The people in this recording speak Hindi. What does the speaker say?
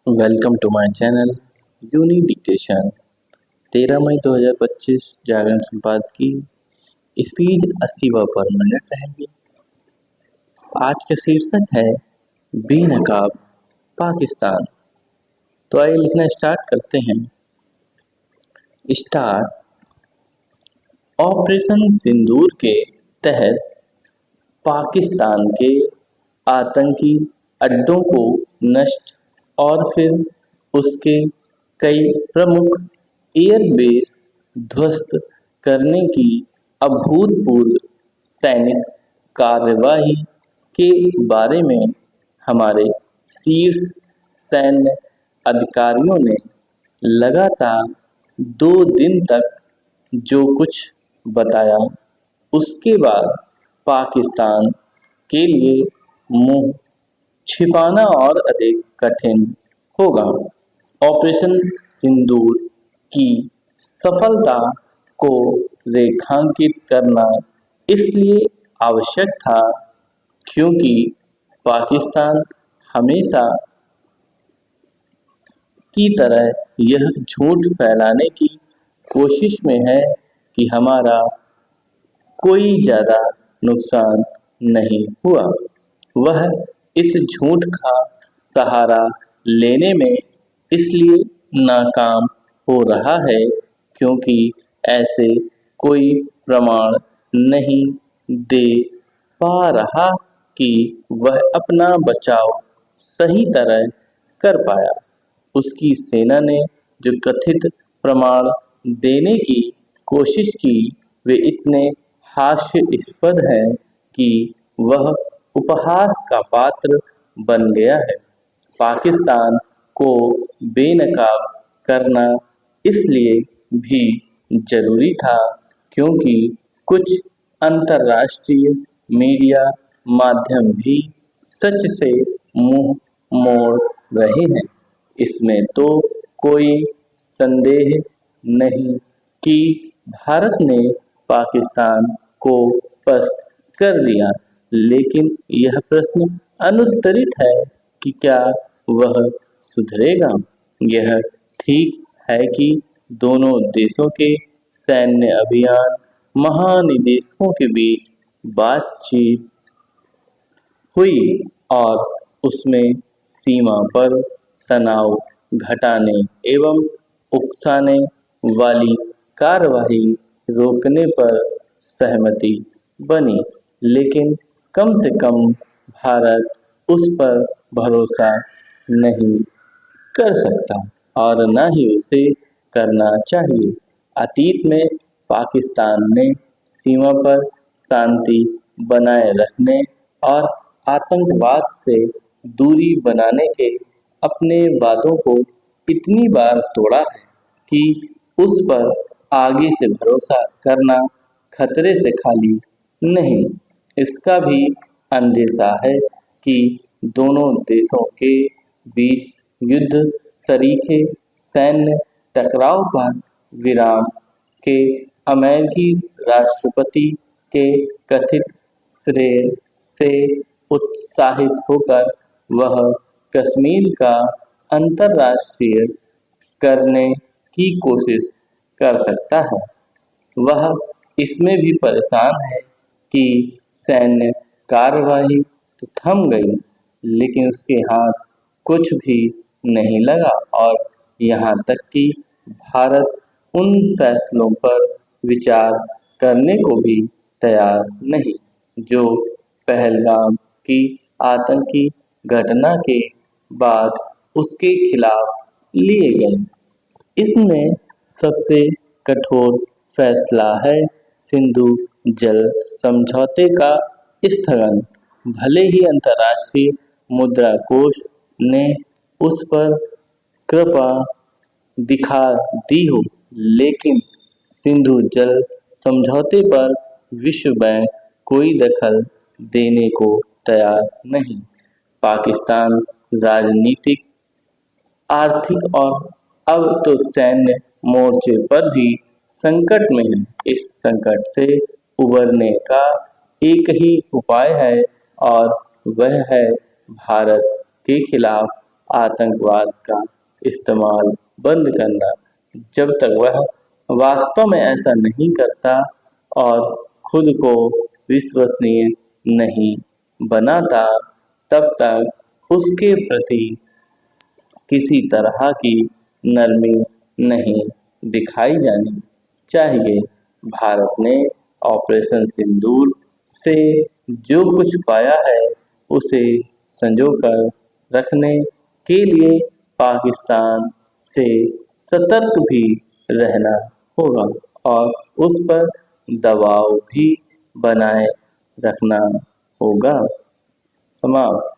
Welcome to my channel uni dictation. 13 मई 2025 जागरण संपादकीय स्पीड 80 पर रहेगी। आज का शीर्षक है बेनकाब पाकिस्तान। तो आइए लिखना स्टार्ट करते हैं। स्टार ऑपरेशन सिंदूर के तहत पाकिस्तान के आतंकी अड्डों को नष्ट और फिर उसके कई प्रमुख एयरबेस ध्वस्त करने की अभूतपूर्व सैनिक कार्यवाही के बारे में हमारे शीर्ष सैन्य अधिकारियों ने लगातार 2 दिन तक जो कुछ बताया, उसके बाद पाकिस्तान के लिए मुंह छिपाना और अधिक कठिन होगा। ऑपरेशन सिंदूर की सफलता को रेखांकित करना इसलिए आवश्यक था क्योंकि पाकिस्तान हमेशा की तरह यह झूठ फैलाने की कोशिश में है कि हमारा कोई ज्यादा नुकसान नहीं हुआ। वह इस झूठ का सहारा लेने में इसलिए नाकाम हो रहा है क्योंकि ऐसे कोई प्रमाण नहीं दे पा रहा कि वह अपना बचाव सही तरह कर पाया। उसकी सेना ने जो कथित प्रमाण देने की कोशिश की वे इतने हास्यास्पद हैं कि वह उपहास का पात्र बन गया है। पाकिस्तान को बेनकाब करना इसलिए भी जरूरी था क्योंकि कुछ अंतर्राष्ट्रीय मीडिया माध्यम भी सच से मुंह मोड़ रहे हैं। इसमें तो कोई संदेह नहीं कि भारत ने पाकिस्तान को पस्त कर दिया, लेकिन यह प्रश्न अनुत्तरित है कि क्या वह सुधरेगा। यह ठीक है कि दोनों देशों के सैन्य अभियान महानिदेशकों के बीच बातचीत हुई और उसमें सीमा पर तनाव घटाने एवं उकसाने वाली कार्रवाई रोकने पर सहमति बनी, लेकिन कम से कम भारत उस पर भरोसा नहीं कर सकता और न ही उसे करना चाहिए। अतीत में पाकिस्तान ने सीमा पर शांति बनाए रखने और आतंकवाद से दूरी बनाने के अपने वादों को इतनी बार तोड़ा है कि उस पर आगे से भरोसा करना खतरे से खाली नहीं। इसका भी अंदेशा है कि दोनों देशों के बीच युद्ध सरीखे सैन्य टकराव पर विराम के अमेरिकी राष्ट्रपति के कथित श्रेय से उत्साहित होकर वह कश्मीर का अंतर्राष्ट्रीय करने की कोशिश कर सकता है। वह इसमें भी परेशान है कि सैन्य कार्यवाही तो थम गई, लेकिन उसके हाथ कुछ भी नहीं लगा और यहाँ तक कि भारत उन फैसलों पर विचार करने को भी तैयार नहीं जो पहलगाम की आतंकी घटना के बाद उसके खिलाफ लिए गए। इसमें सबसे कठोर फैसला है सिंधु जल समझौते का स्थगन। भले ही अंतर्राष्ट्रीय मुद्रा कोष ने उस पर कृपा दिखा दी हो, लेकिन सिंधु जल समझौते पर विश्व बैंक कोई दखल देने को तैयार नहीं। पाकिस्तान राजनीतिक, आर्थिक और अब तो सैन्य मोर्चे पर भी संकट में है। इस संकट से उबरने का एक ही उपाय है और वह है भारत के खिलाफ आतंकवाद का इस्तेमाल बंद करना। जब तक वह वास्तव में ऐसा नहीं करता और खुद को विश्वसनीय नहीं बनाता, तब तक उसके प्रति किसी तरह की नरमी नहीं दिखाई जानी चाहिए। भारत ने ऑपरेशन सिंदूर से जो कुछ पाया है, उसे संजोकर रखने के लिए पाकिस्तान से सतर्क भी रहना होगा और उस पर दबाव भी बनाए रखना होगा। समाप्त।